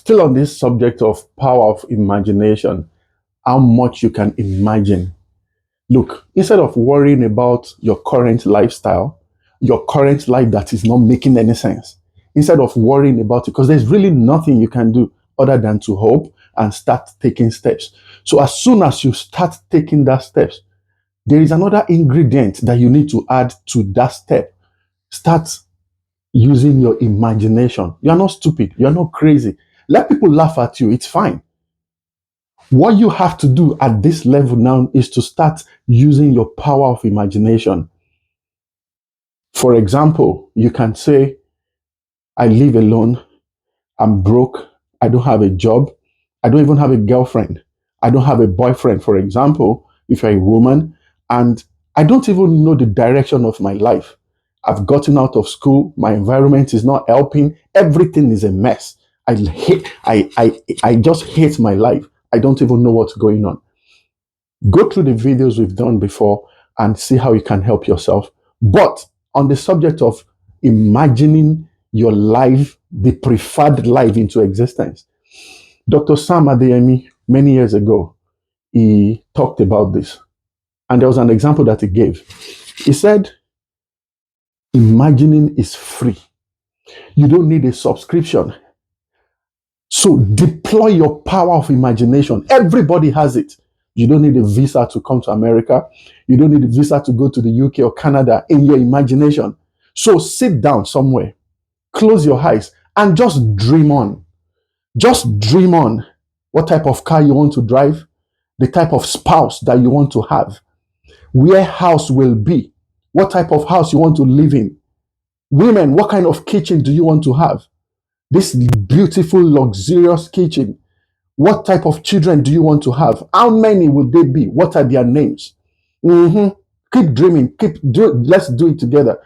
Still on this subject of power of imagination, how much you can imagine. Look, instead of worrying about your current lifestyle, your current life that is not making any sense, instead of worrying about it, because there's really nothing you can do other than to hope and start taking steps. So as soon as you start taking that steps, there is another ingredient that you need to add to that step. Start using your imagination. You are not stupid. You are not crazy. Let people laugh at you. It's fine. What you have to do at this level now is to start using your power of imagination. For example, you can say, I live alone. I'm broke. I don't have a job. I don't even have a girlfriend. I don't have a boyfriend, for example, if you're a woman, and I don't even know the direction of my life. I've gotten out of school. My environment is not helping. Everything is a mess. I just hate my life. I don't even know what's going on. Go through the videos we've done before and see how you can help yourself. But on the subject of imagining your life, the preferred life into existence, Dr. Sam Adeyemi, many years ago, he talked about this. And there was an example that he gave. He said, imagining is free. You don't need a subscription. So deploy your power of imagination. Everybody has it. You don't need a visa to come to America. You don't need a visa to go to the UK or Canada in your imagination. So sit down somewhere, close your eyes, and just dream on. Just dream on what type of car you want to drive, the type of spouse that you want to have, where house will be, what type of house you want to live in. Women, what kind of kitchen do you want to have? This beautiful, luxurious kitchen. What type of children do you want to have? How many will they be? What are their names? Keep dreaming. Let's do it together.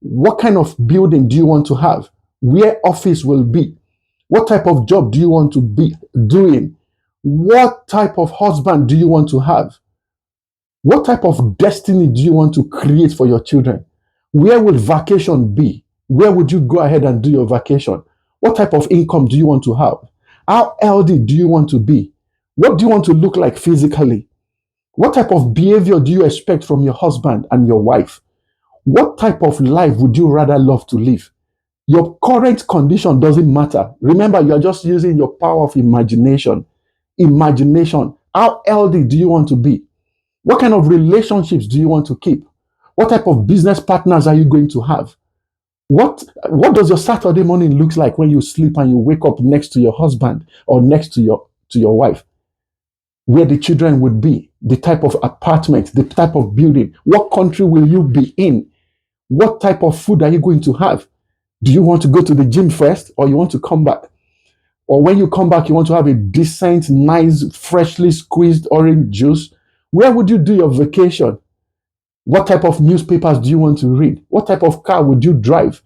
What kind of building do you want to have? Where office will be? What type of job do you want to be doing? What type of husband do you want to have? What type of destiny do you want to create for your children? Where will vacation be? Where would you go ahead and do your vacation? What type of income do you want to have? How healthy do you want to be? What do you want to look like physically? What type of behavior do you expect from your husband and your wife? What type of life would you rather love to live? Your current condition doesn't matter. Remember, you are just using your power of imagination. Imagination. How healthy do you want to be? What kind of relationships do you want to keep? What type of business partners are you going to have? What does your Saturday morning look like when you sleep and you wake up next to your husband or next to your wife? Where the children would be, the type of apartment, the type of building, what country will you be in? What type of food are you going to have? Do you want to go to the gym first or you want to come back? Or when you come back, you want to have a decent, nice, freshly squeezed orange juice? Where would you do your vacation? What type of newspapers do you want to read? What type of car would you drive?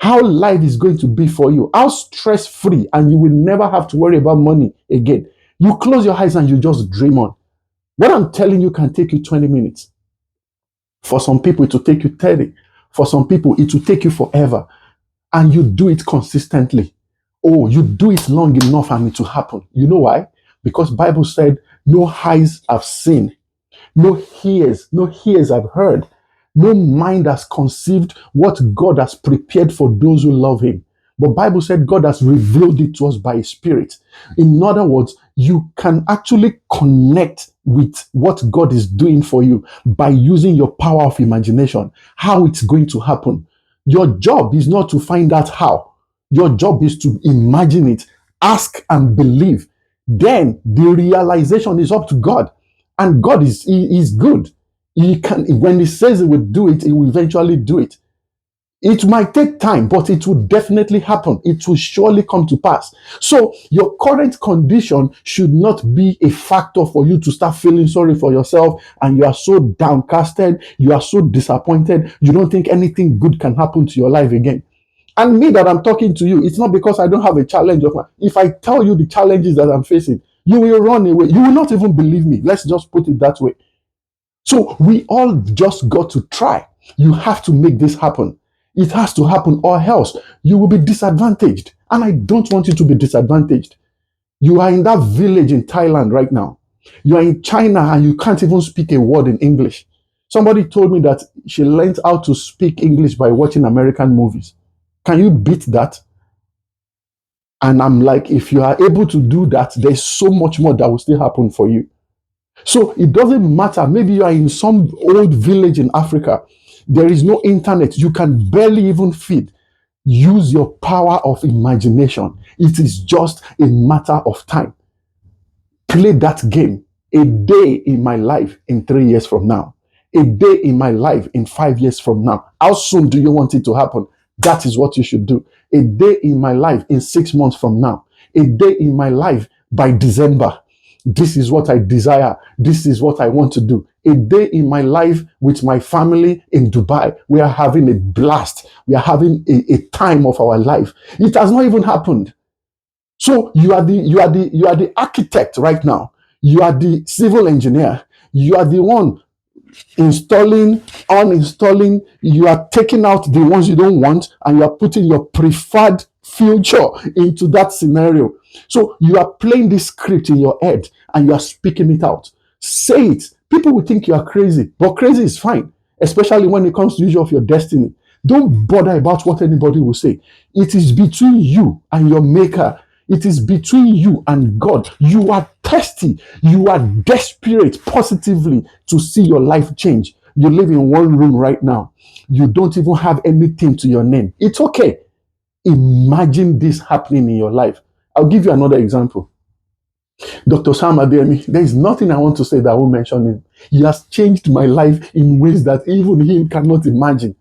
How life is going to be for you? How stress-free, and you will never have to worry about money again. You close your eyes and you just dream on. What I'm telling you can take you 20 minutes. For some people, it will take you 30. For some people, it will take you forever. And you do it consistently. Oh, you do it long enough and it will happen. You know why? Because Bible said, no eyes have seen, no ears have heard, no mind has conceived what God has prepared for those who love him. But Bible said God has revealed it to us by his Spirit. In other words, you can actually connect with what God is doing for you by using your power of imagination, how it's going to happen. Your job is not to find out how. Your job is to imagine it, ask and believe. Then the realization is up to God. And God is good. He can, when he says he will do it, he will eventually do it. It might take time, but it will definitely happen. It will surely come to pass. So your current condition should not be a factor for you to start feeling sorry for yourself, and you are so downcasted, you are so disappointed, you don't think anything good can happen to your life again. And me that I'm talking to you, it's not because I don't have a challenge of my, if I tell you the challenges that I'm facing, you will run away. You will not even believe me. Let's just put it that way. So we all just got to try. You have to make this happen. It has to happen, or else you will be disadvantaged. And I don't want you to be disadvantaged. You are in that village in Thailand right now. You are in China and you can't even speak a word in English. Somebody told me that she learned how to speak English by watching American movies. Can you beat that? And I'm like, if you are able to do that, there's so much more that will still happen for you. So it doesn't matter. Maybe you are in some old village in Africa. There is no internet. You can barely even feed. Use your power of imagination. It is just a matter of time. Play that game. A day in my life in 3 years from now. A day in my life in 5 years from now. How soon do you want it to happen? That is what you should do. A day in my life in 6 months from now. A day in my life by December. This is what I desire. This is what I want to do. A day in my life with my family in Dubai. We are having a blast. We are having a time of our life. It has not even happened. So you are the architect right now. You are the civil engineer. You are the one installing, uninstalling. You are taking out the ones you don't want, and you are putting your preferred future into that scenario. So you are playing this script in your head and you are speaking it out. Say it. People will think you are crazy, but crazy is fine, especially when it comes to the issue of your destiny. Don't bother about what anybody will say. It is between you and your maker. It is between you and God. You are thirsty. You are desperate positively to see your life change. You live in one room right now. You don't even have anything to your name. It's okay. Imagine this happening in your life. I'll give you another example. Dr. Sam Adeyemi, there is nothing I want to say that I won't mention him. He has changed my life in ways that even him cannot imagine.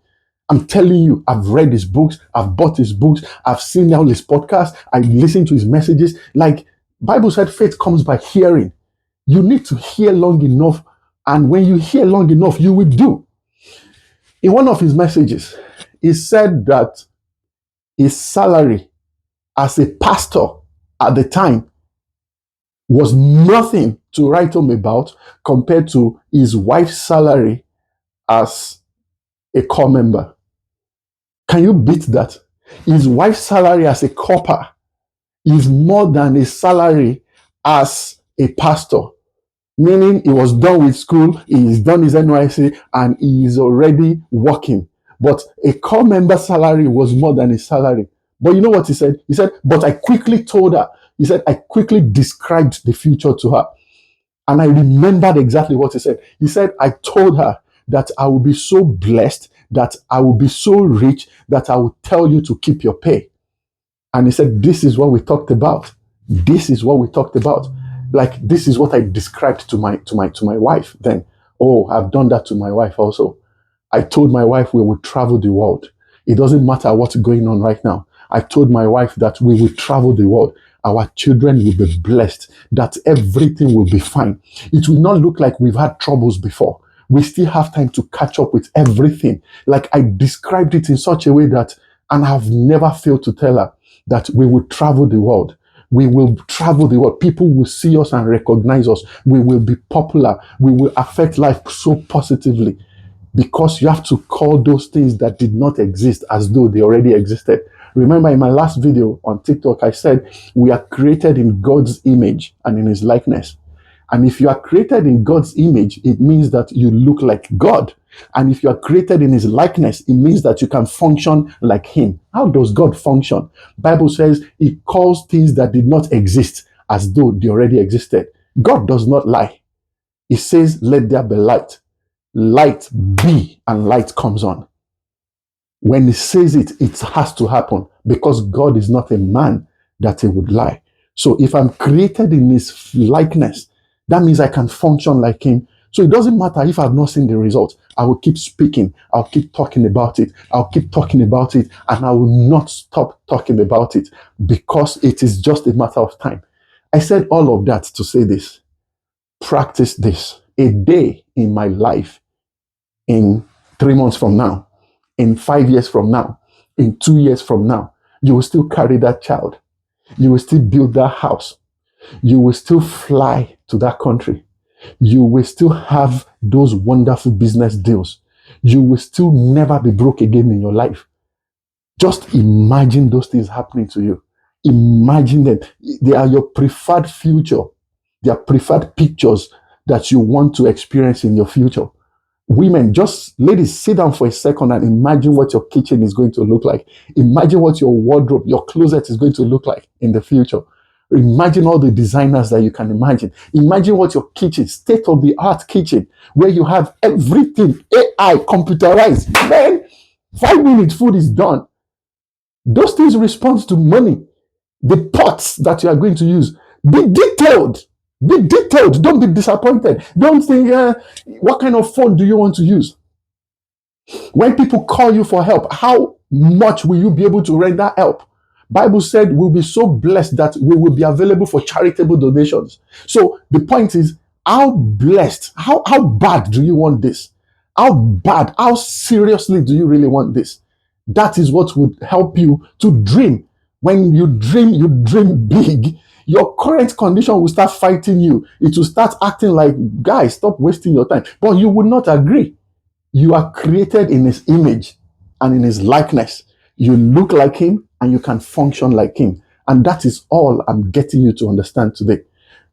I'm telling you, I've read his books, I've bought his books, I've seen all his podcasts, I listen to his messages. Like Bible said, faith comes by hearing. You need to hear long enough, and when you hear long enough, you will do. In one of his messages, he said that his salary as a pastor at the time was nothing to write home about compared to his wife's salary as a corps member. Can you beat that? His wife's salary as a corper is more than his salary as a pastor. Meaning he was done with school, he's done his NYC, and he is already working. But a corps member salary was more than his salary. But you know what he said? He said, but I quickly told her, he said, I quickly described the future to her. And I remembered exactly what he said. He said, I told her that I will be so blessed, that I will be so rich, that I will tell you to keep your pay. And he said, this is what we talked about. This is what we talked about. Like, this is what I described to my wife then. Oh, I've done that to my wife also. I told my wife we would travel the world. It doesn't matter what's going on right now. I told my wife that we will travel the world. Our children will be blessed, that everything will be fine. It will not look like we've had troubles before. We still have time to catch up with everything. Like I described it in such a way that, and I've never failed to tell her that we will travel the world. We will travel the world. People will see us and recognize us. We will be popular. We will affect life so positively, because you have to call those things that did not exist as though they already existed. Remember in my last video on TikTok, I said we are created in God's image and in his likeness. And if you are created in God's image, it means that you look like God. And if you are created in his likeness, it means that you can function like him. How does God function? Bible says he calls things that did not exist as though they already existed. God does not lie. He says, let there be light. Light be, and light comes on. When he says it, it has to happen, because God is not a man that he would lie. So if I'm created in his likeness, that means I can function like him. So it doesn't matter if I've not seen the result. I will keep speaking. I'll keep talking about it. I'll keep talking about it. And I will not stop talking about it, because it is just a matter of time. I said all of that to say this. Practice this. A day in my life in 3 months from now, in 5 years from now, in 2 years from now, you will still carry that child. You will still build that house. You will still fly to that country. You will still have those wonderful business deals. You will still never be broke again in your life. Just imagine those things happening to you. Imagine them. They are your preferred future. They are preferred pictures that you want to experience in your future. Women, just ladies, sit down for a second and imagine what your kitchen is going to look like. Imagine what your wardrobe, your closet is going to look like in the future. Imagine all the designers that you can imagine. Imagine what your kitchen, state of the art kitchen, where you have everything AI computerized. Then 5 minutes food is done. Those things respond to money. The pots that you are going to use. Be detailed. Be detailed. Don't be disappointed. Don't think, what kind of phone do you want to use? When people call you for help, how much will you be able to render help? Bible said we'll be so blessed that we will be available for charitable donations. So the point is, how blessed, how bad do you want this? How bad, how seriously do you really want this? That is what would help you to dream. When you dream big. Your current condition will start fighting you. It will start acting like, guys, stop wasting your time. But you will not agree. You are created in his image and in his likeness. You look like him and you can function like him. And that is all I'm getting you to understand today.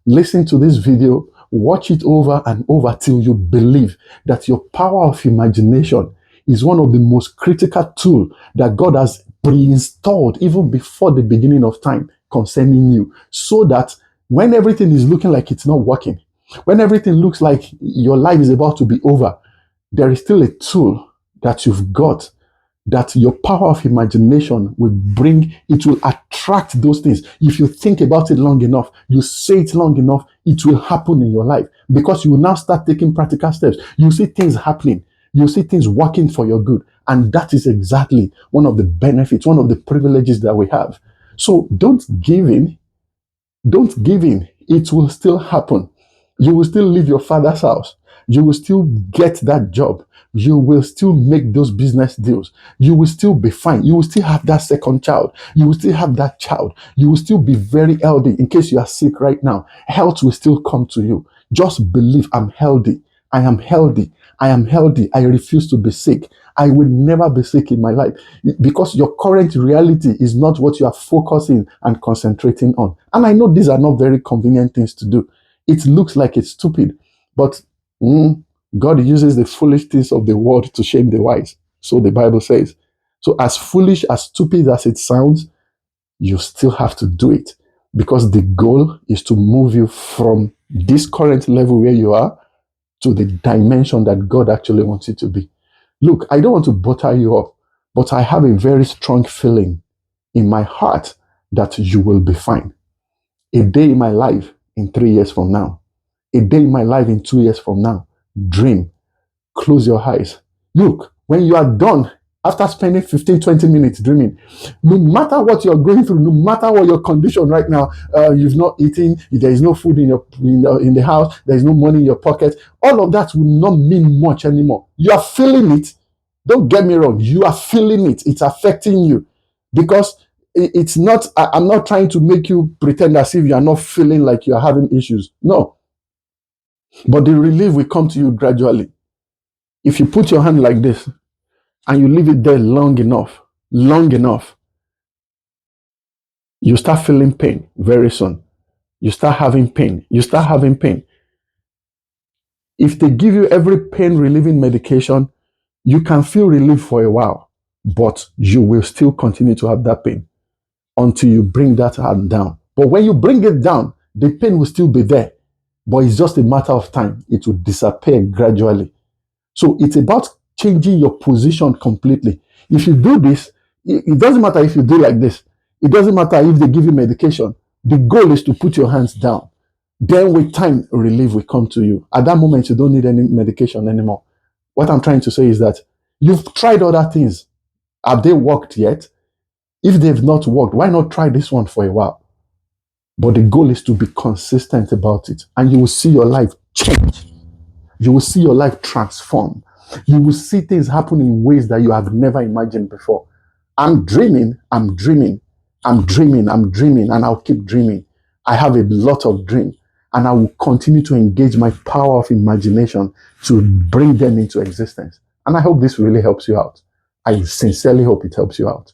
Listen to this video, watch it over and over till you believe that your power of imagination is one of the most critical tools that God has pre-installed even before the beginning of time concerning you, so that when everything is looking like it's not working, when everything looks like your life is about to be over, there is still a tool that you've got that your power of imagination will bring. It will attract those things. If you think about it long enough, you say it long enough, it will happen in your life, because you will now start taking practical steps. You see things happening. You see things working for your good. And that is exactly one of the benefits, one of the privileges that we have. So don't give in. Don't give in. It will still happen. You will still leave your father's house. You will still get that job. You will still make those business deals. You will still be fine. You will still have that second child. You will still have that child. You will still be very healthy in case you are sick right now. Health will still come to you. Just believe, I'm healthy. I am healthy. I am healthy. I refuse to be sick. I will never be sick in my life, because your current reality is not what you are focusing and concentrating on. And I know these are not very convenient things to do. It looks like it's stupid, but God uses the foolish things of the world to shame the wise. So the Bible says. So as foolish, as stupid as it sounds, you still have to do it, because the goal is to move you from this current level where you are to the dimension that God actually wants you to be. Look, I don't want to butter you up, but I have a very strong feeling in my heart that you will be fine. A day in my life in 3 years from now, a day in my life in 2 years from now, dream. Close your eyes. Look, when you are done, after spending 15, 20 minutes dreaming, no matter what you're going through, no matter what your condition right now, you've not eaten, there is no food in the house, there is no money in your pocket, all of that will not mean much anymore. You are feeling it. Don't get me wrong. You are feeling it. It's affecting you, because it's not, I'm not trying to make you pretend as if you are not feeling like you are having issues. No. But the relief will come to you gradually. If you put your hand like this and you leave it there long enough, you start feeling pain very soon. You start having pain. If they give you every pain relieving medication, you can feel relief for a while, but you will still continue to have that pain until you bring that hand down. But when you bring it down, the pain will still be there, but it's just a matter of time. It will disappear gradually. So it's about changing your position completely. If you do this, it doesn't matter if you do like this. It doesn't matter if they give you medication. The goal is to put your hands down. Then with time, relief will come to you. At that moment, you don't need any medication anymore. What I'm trying to say is that you've tried other things. Have they worked yet? If they've not worked, why not try this one for a while? But the goal is to be consistent about it, and you will see your life change. You will see your life transform. You will see things happen in ways that you have never imagined before. I'm dreaming, and I'll keep dreaming. I have a lot of dreams, and I will continue to engage my power of imagination to bring them into existence. And I hope this really helps you out. I sincerely hope it helps you out.